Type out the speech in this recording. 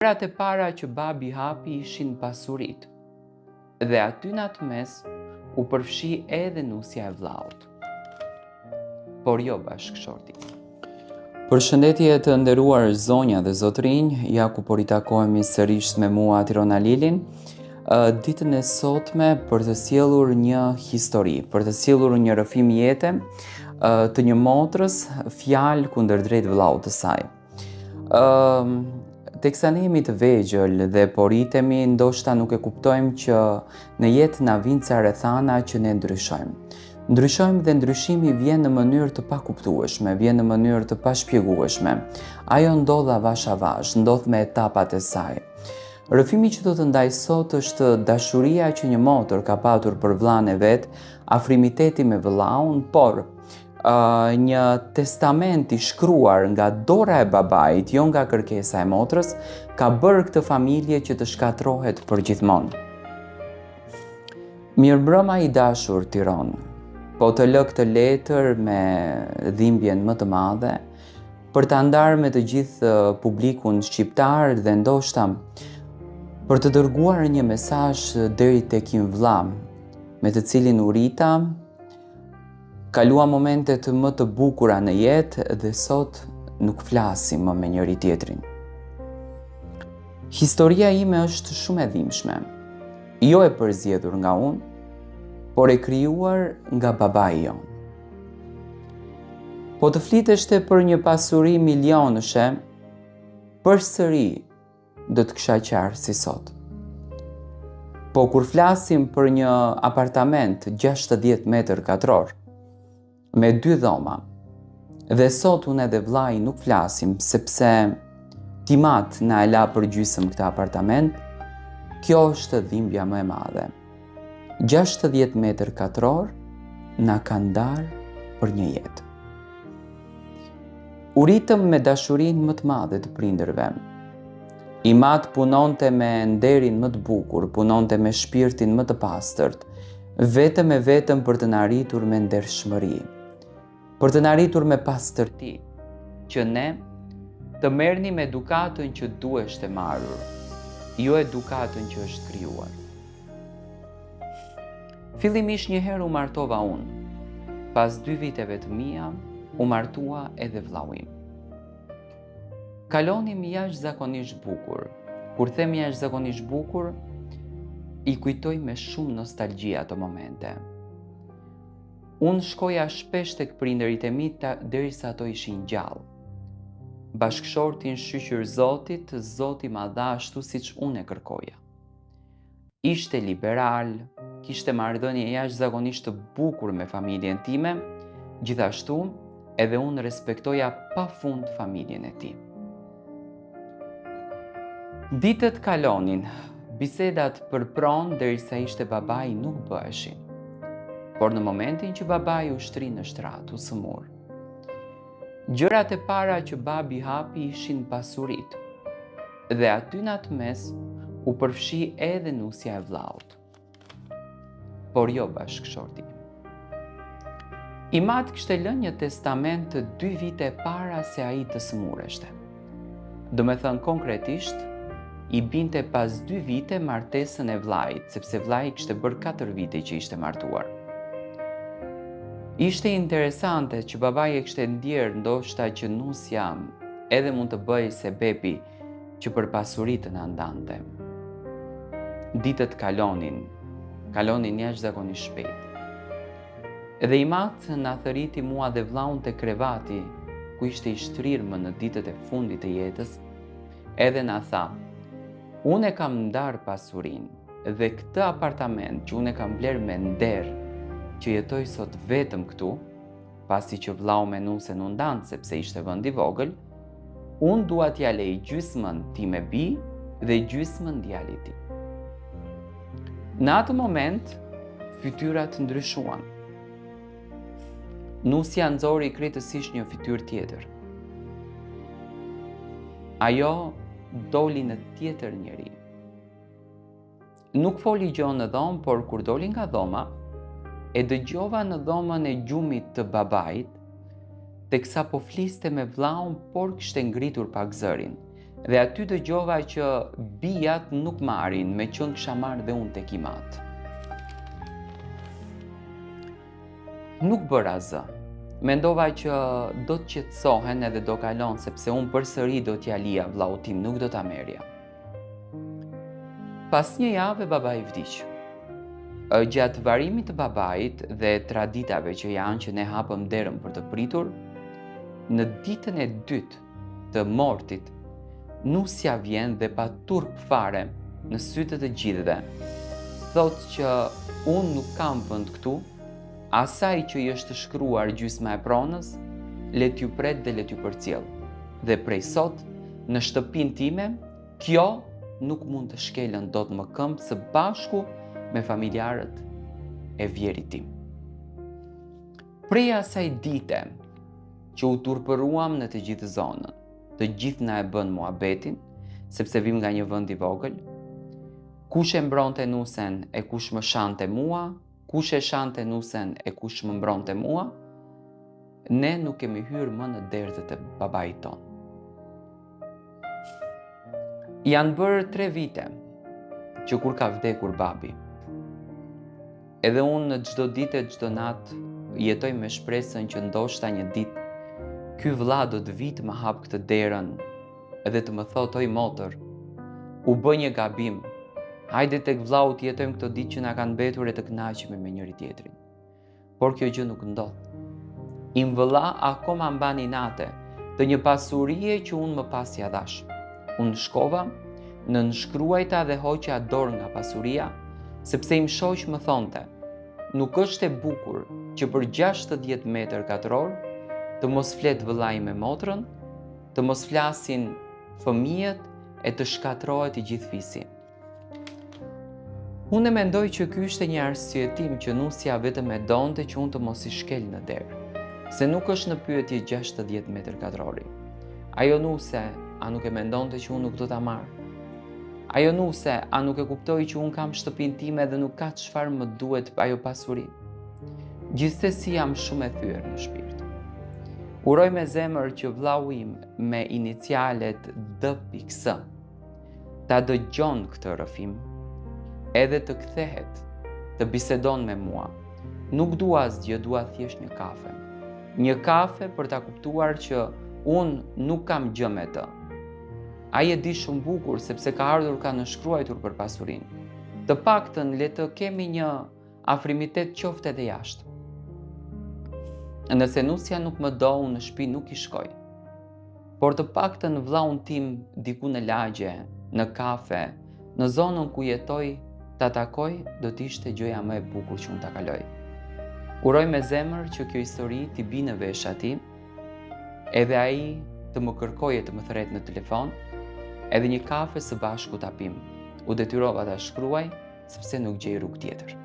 Gjërat e para që babi hapi ishin pasurit, dhe aty në atë mes u përfshi edhe nusja e vllaut. Por jo bashkëshorti. Përshëndetje të nderuar zonja dhe zotrinj, ja ku po ritakohemi sërish me mua Tirona Lilin, ditën e sotme për të sjellur një histori, për të sjellur një rrëfim jete të një motrës, fjalë kundërdrejt vllaut të saj. Teksa ne jemi të vegjël dhe po rritemi, ndoshta nuk e kuptojmë që në jetë na vijnë ca rrethana që ne ndryshojmë. Ndryshojmë dhe ndryshimi vjen në mënyrë të pakuptueshme, vjen në mënyrë të pashpjegueshme. Ajo ndodh avash avash, ndodh me etapat e saj. Rrëfimi që do të ndaj sot është dashuria që një motër ka patur për vllain e vet, afrimiteti me vllaun, por një testament i shkruar nga dora e babait, jo nga kërkesa e motrës, ka bërë këtë familje që të shkatrohet përgjithmonë. Mirëmbrëma i dashur Tiranë, po të lë këtë letër me dhimbjen më të madhe, për ta ndarë me të gjithë publikun shqiptar dhe ndoshta për të dërguar një mesazh deri tek një vëlla, me të cilin u rrita, kalua momentet më të bukura në jetë dhe sot nuk flasim më me njëri tjetrin. Historia ime është shumë e dhimbshme, jo e përzgjedhur nga unë, por e krijuar nga babai jon. Po të fliteshte për një pasuri milionëshe, përsëri do të kisha qartë si sot. Po kur flasim për një apartament 60 metër katror, me 2 dhoma, dhe sot unë edhe vllai nuk flasim sepse Timat na e la për gjysmë këtë apartament, kjo është dhimbja më e madhe. 60 metër katror na ka ndarë për një jetë. U ritëm me dashurinë më të madhe të prindërve. Imat punonte me nderin më të bukur, punonte me shpirtin më të pastërt, vetëm e vetëm për të na arritur me ndershmëri, për të na arritur me pastërti, që ne të merrnim edukatën që duheshte marrur, jo edukatën që është krijuar. Fillimisht një herë u martova unë, pas 2 viteve të mia u martua edhe vllau im. Kalonim jashtëzakonisht bukur. Kur them jashtëzakonisht bukur, i kujtoj me shumë nostalgji ato momente. Unë shkoja shpesh tek prindërit e mi derisa ato ishin gjallë. Bashkëshortin shqyqyr Zotit, Zoti ma dha ashtu siç unë e kërkoja. Ishte liberal, kishte marrëdhënie jashtëzakonisht të bukur me familjen time, gjithashtu edhe unë respektoja pafund familjen e tij. Ditët kalonin, bisedat për pronë derisa ishte babai nuk bëheshin. Por në momentin që babai u shtri në shtrat, u sëmur, gjërat e para që babi hapi ishin pasurit, dhe aty në atë mes u përfshi edhe nusja e vllaut. Por jo bashkëshorti. Imat kishte lënë një testament 2 vite para se ai të sëmureshte. Do me thënë konkretisht, i binte pas 2 vite martesën e vllait, sepse vllai kishte bërë 4 vite që ishte martuar. Ishte interesante që babai e kishte ndjerë ndoshta që nusja edhe mund të bëjë sebepi që për pasuritë të na ndante. Ditët kalonin jashtëzakonisht shpejt. Edhe Imat na thëriti mua dhe vllaun te krevati, ku ishte i shtrirë më në ditët e fundit të jetës, edhe na tha: "Unë e kam ndarë pasurinë dhe këtë apartament që unë e kam blerë me nder, që jetoj sot vetëm këtu, pasi që vllau me nusën u ndanë sepse ishte vend i vogël, unë dua t'ja lej gjysmën ti me bi dhe gjysmën djalit ti." Në atë moment, fytyrat ndryshuan. Nusja nxori krejtësisht një fytyrë tjetër. Ajo doli në tjetër njeri. Nuk foli gjë në dhomë, por kur doli nga dhoma, e dëgjova në dhomën e gjumit të babait, teksa po fliste me vllaun, por kishte ngritur pak zërin, Dhe aty dëgjova që bijat nuk marrin, me qenë kisha marrë dhe unë tek i matë. Nuk bëra zë. Mendova që do të qetësohen edhe do kalon, sepse unë përsëri do t'ja lija vllaut tim, nuk do ta merrja. Pas një jave babai vdiq. Gjatë varimit të babait dhe traditave që janë që ne hapëm derën për të pritur, në ditën e dytë të mortit, nusja vjen dhe pa turp fare në sytë të gjithëve. Thotë që unë nuk kam vend këtu, asaj që i është shkruar gjysma e pronës, le t'ju pret dhe le t'ju përcjell. Dhe prej sot, në shtëpinë time, kjo nuk mund të shkelën dot më këmbë së bashku me familjarët e vjerit tim. Prej asaj dite që u turpëruam në të gjithë zonën, të gjithë na e bën muhabetin, sepse vim nga një vend i vogël, kush e mbronte nusen e kush më shante mua, kush e shante nusen e kush më mbronte mua, ne nuk kemi hyrë më në derdhët e babait ton. Janë bërë 3 vite që kur ka vdekur babi. Edhe unë në çdo ditë e çdo natë jetoj me shpresën që ndoshta një ditë ky vëlla do të vit më hap këtë derën edhe të më thotë: "Oj motër, u bë një gabim. Hajde tek vllau të jetojmë këto ditë që na kanë mbetur e të kënaqemi me njëri tjetrin." Por kjo gjë nuk ndodh. Im vëlla akoma mban inate të një pasurie që unë më pas ja dash. Unë shkova, në nënshkruajta dhe hoqja dorë nga pasuria, sepse im shoq më thonte: "Nuk është e bukur që për 60 metër katror të mos flet vëllai me motrën, të mos flasin fëmijët e të shkatrohet i gjithë fisi." Unë e mendoj që ky ishte një arsyetim që nusja vetëm e donte që unë të mos i shkel në derë, se nuk është në pyetje 60 metër katrori. Ajo nuse, a nuk e mendonte që unë nuk do ta marr? Ajo nuse, a nuk e kuptoi që unë kam shtëpinë time dhe nuk ka çfarë më duhet ajo pasuri? Gjithsesi jam shumë e thyer në shpirt. Uroj me zemër që vllau im me inicialet D.S. ta dëgjon këtë rrëfim, edhe të kthehet, të bisedon me mua. Nuk dua asgjë, dua thjesht një kafe. Një kafe për ta kuptuar që unë nuk kam gjë me të. Ai e di shumë bukur sepse ka ardhur ka nënshkruar për pasurinë. Të paktën le të kemi një afrimitet qoftë edhe jashtë. Nëse nusja nuk më do, unë në shtëpi nuk i shkoj. Por të paktën vllaun tim diku në lagje, në kafe, në zonën ku jetoj, ta takoj, do të ishte gjëja më e bukur që unë ta kaloj. Uroj me zemër që kjo histori t'i bi në vesh atij, edhe ai të më kërkoje të më thret në telefon, edhe një kafe së bashku ta pim. U detyrova ta shkruaj sepse nuk gjej rrugë tjetër.